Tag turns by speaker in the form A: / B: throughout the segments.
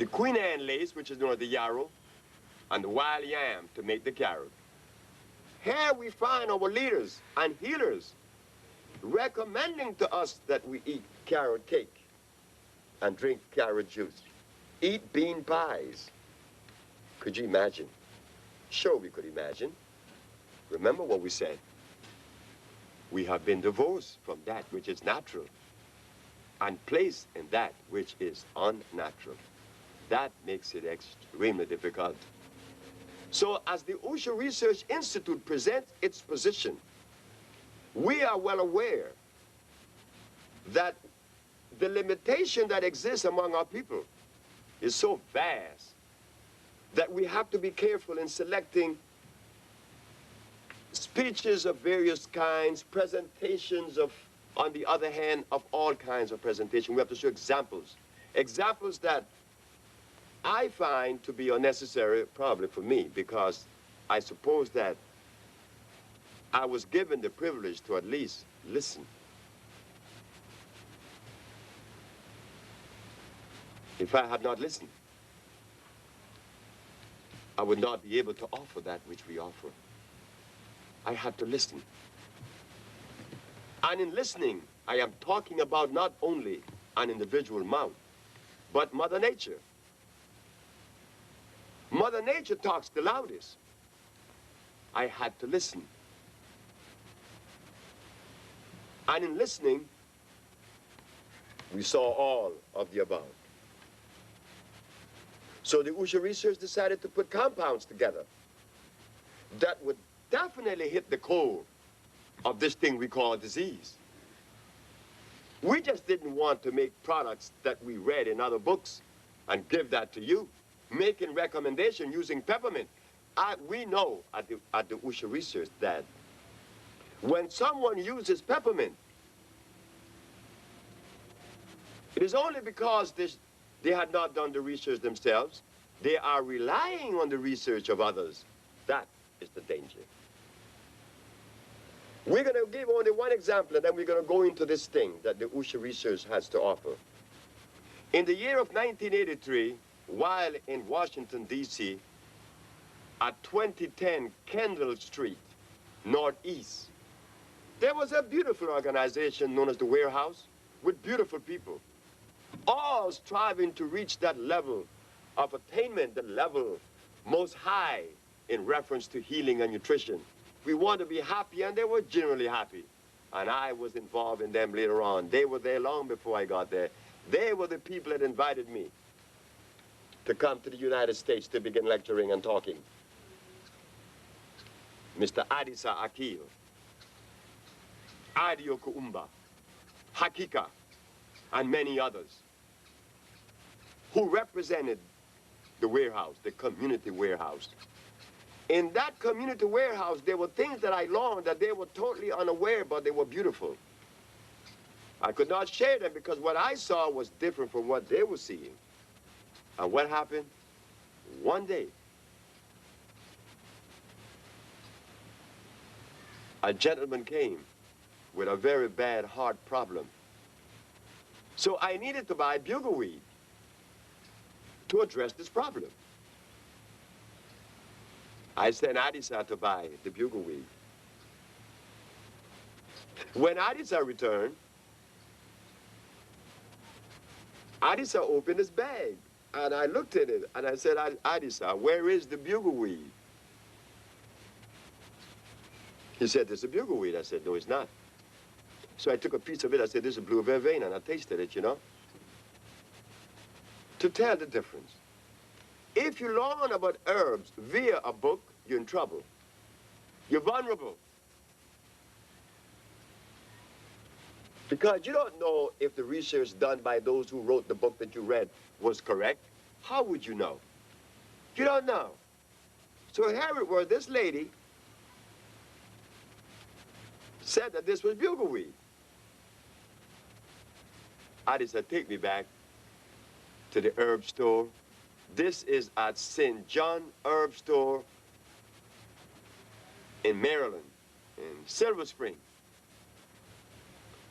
A: the Queen Anne lace, which is known as the yarrow, and the wild yam to make the carrot. Here we find our leaders and healers recommending to us that we eat carrot cake and drink carrot juice, eat bean pies. Could you imagine? Sure, we could imagine. Remember what we said. We have been divorced from that which is natural and placed in that which is unnatural. That makes it extremely difficult. So as the Usha Research Institute presents its position, we are well aware that the limitation that exists among our people is so vast that we have to be careful in selecting speeches of various kinds, presentations of, on the other hand, of all kinds of presentation. We have to show examples. Examples that I find to be unnecessary, probably for me, because I suppose that I was given the privilege to at least listen. If I had not listened, I would not be able to offer that which we offer. I had to listen. And in listening, I am talking about not only an individual mouth, but Mother Nature. Mother Nature talks the loudest. I had to listen. And in listening, we saw all of the above. So the Usha Research decided to put compounds together that would definitely hit the core of this thing we call disease. We just didn't want to make products that we read in other books and give that to you, making recommendation using peppermint. We know at the Usha Research that when someone uses peppermint, it is only because they had not done the research themselves. They are relying on the research of others. That is the danger. We're going to give only one example, and then we're going to go into this thing that the Usha Research has to offer. In the year of 1983, while in Washington, D.C., at 2010 Kendall Street, Northeast, there was a beautiful organization known as the Warehouse with beautiful people, all striving to reach that level of attainment, the level most high in reference to healing and nutrition. We want to be happy, and they were generally happy. And I was involved in them later on. They were there long before I got there. They were the people that invited me to come to the United States to begin lecturing and talking. Mr. Adisa Akil, Adio Kuumba, Hakika, and many others who represented the warehouse, the community warehouse. In that community warehouse, there were things that I learned that they were totally unaware, but they were beautiful. I could not share them because what I saw was different from what they were seeing. And what happened? One day, a gentleman came with a very bad heart problem. So I needed to buy bugleweed to address this problem. I sent Adisa to buy the bugleweed. When Adisa returned, Adisa opened his bag, and I looked at it, and I said, Adisa, where is the bugleweed? He said, there's a bugleweed. I said, no, it's not. So I took a piece of it. I said, this is blue vervain, and I tasted it, you know, to tell the difference. If you learn about herbs via a book, you're in trouble. You're vulnerable. Because you don't know if the research done by those who wrote the book that you read was correct. How would you know? You don't know. So here it was, this lady said that this was bugleweed. I said, take me back to the herb store. This is at St. John Herb Store in Maryland, in Silver Spring.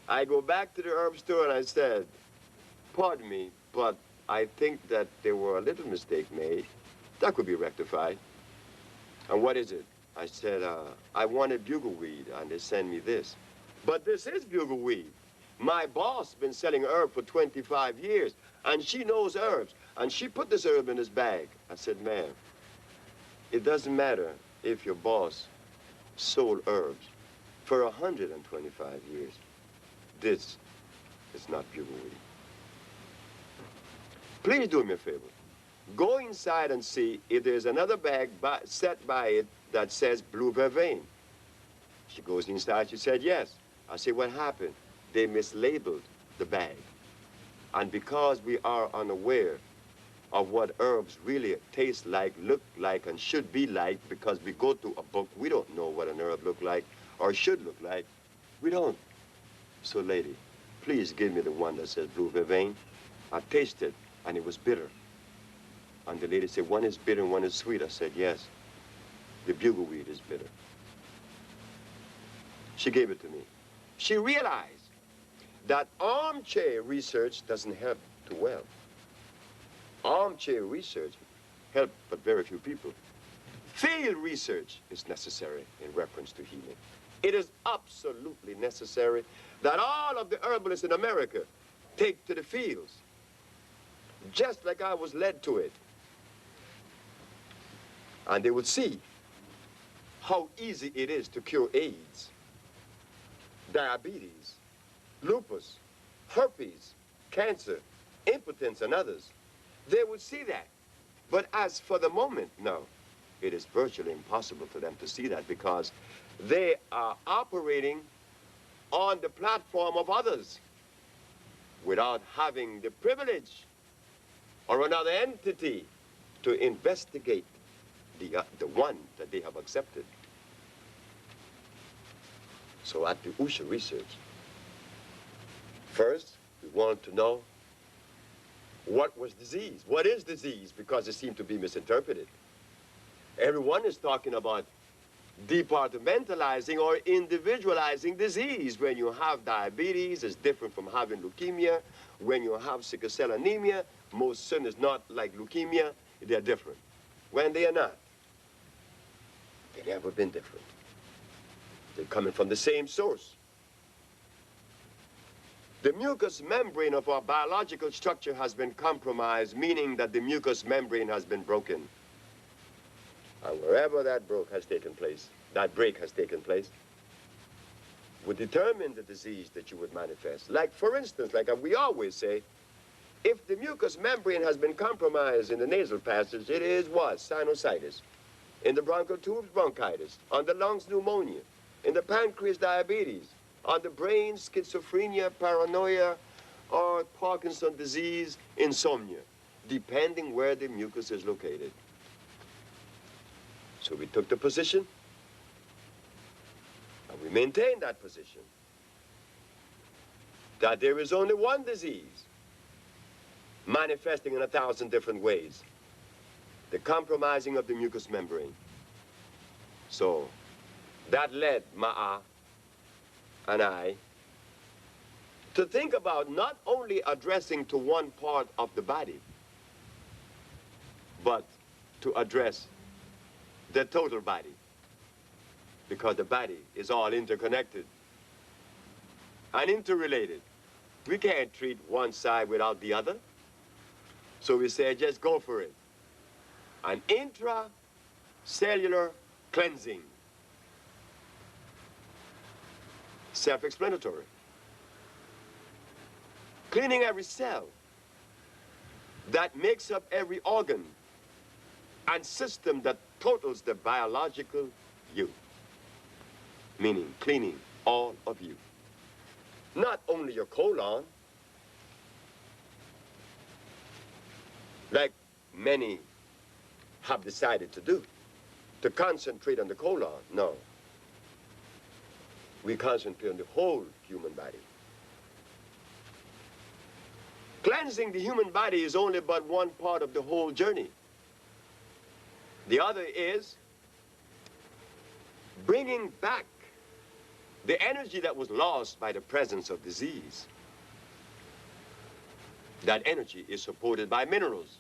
A: I go back to the herb store and I said, pardon me, but I think that there were a little mistake made. That could be rectified. And what is it? I said, I wanted bugleweed, and they sent me this. But this is bugleweed. My boss been selling herb for 25 years, and she knows herbs, and she put this herb in this bag. I said, ma'am, it doesn't matter if your boss sold herbs for 125 years. This is not bugleweed. Please do me a favor. Go inside and see if there's another bag set by it that says blue vervain. She goes inside, she said, yes. I said, what happened? They mislabeled the bag. And because we are unaware of what herbs really taste like, look like, and should be like, because we go to a book, we don't know what an herb look like or should look like. We don't. So, lady, please give me the one that says blue vervain. I tasted, and it was bitter. And the lady said, one is bitter and one is sweet. I said, yes, the bugleweed is bitter. She gave it to me. She realized that armchair research doesn't help too well. Armchair research helps but very few people. Field research is necessary in reference to healing. It is absolutely necessary that all of the herbalists in America take to the fields, just like I was led to it. And they would see how easy it is to cure AIDS, diabetes, lupus, herpes, cancer, impotence, and others. They would see that. But as for the moment, no, it is virtually impossible for them to see that because they are operating on the platform of others without having the privilege or another entity to investigate the one that they have accepted. So at the USHA research, first, we wanted to know what was disease. What is disease? Because it seemed to be misinterpreted. Everyone is talking about departmentalizing or individualizing disease. When you have diabetes, it's different from having leukemia. When you have sickle cell anemia, most certain is not like leukemia. They're different. When they are not, they've never been different. They're coming from the same source. The mucous membrane of our biological structure has been compromised, meaning that the mucous membrane has been broken. And wherever that break has taken place, would determine the disease that you would manifest. Like, for instance, like we always say, if the mucous membrane has been compromised in the nasal passage, it is what? Sinusitis. In the bronchial tubes, bronchitis. On the lungs, pneumonia. In the pancreas, diabetes. On the brain, schizophrenia, paranoia, or Parkinson's disease, insomnia, depending where the mucus is located. So we took the position, and we maintained that position, that there is only one disease manifesting in 1,000 different ways, the compromising of the mucous membrane. So that led Ma'a and I to think about not only addressing to one part of the body, but to address the total body, because the body is all interconnected and interrelated. We can't treat one side without the other. So we said, just go for it. An intracellular cleansing. Self-explanatory. Cleaning every cell that makes up every organ and system that totals the biological you. Meaning cleaning all of you. Not only your colon, like many have decided to do, to concentrate on the colon. No. We concentrate on the whole human body. Cleansing the human body is only but one part of the whole journey. The other is bringing back the energy that was lost by the presence of disease. That energy is supported by minerals.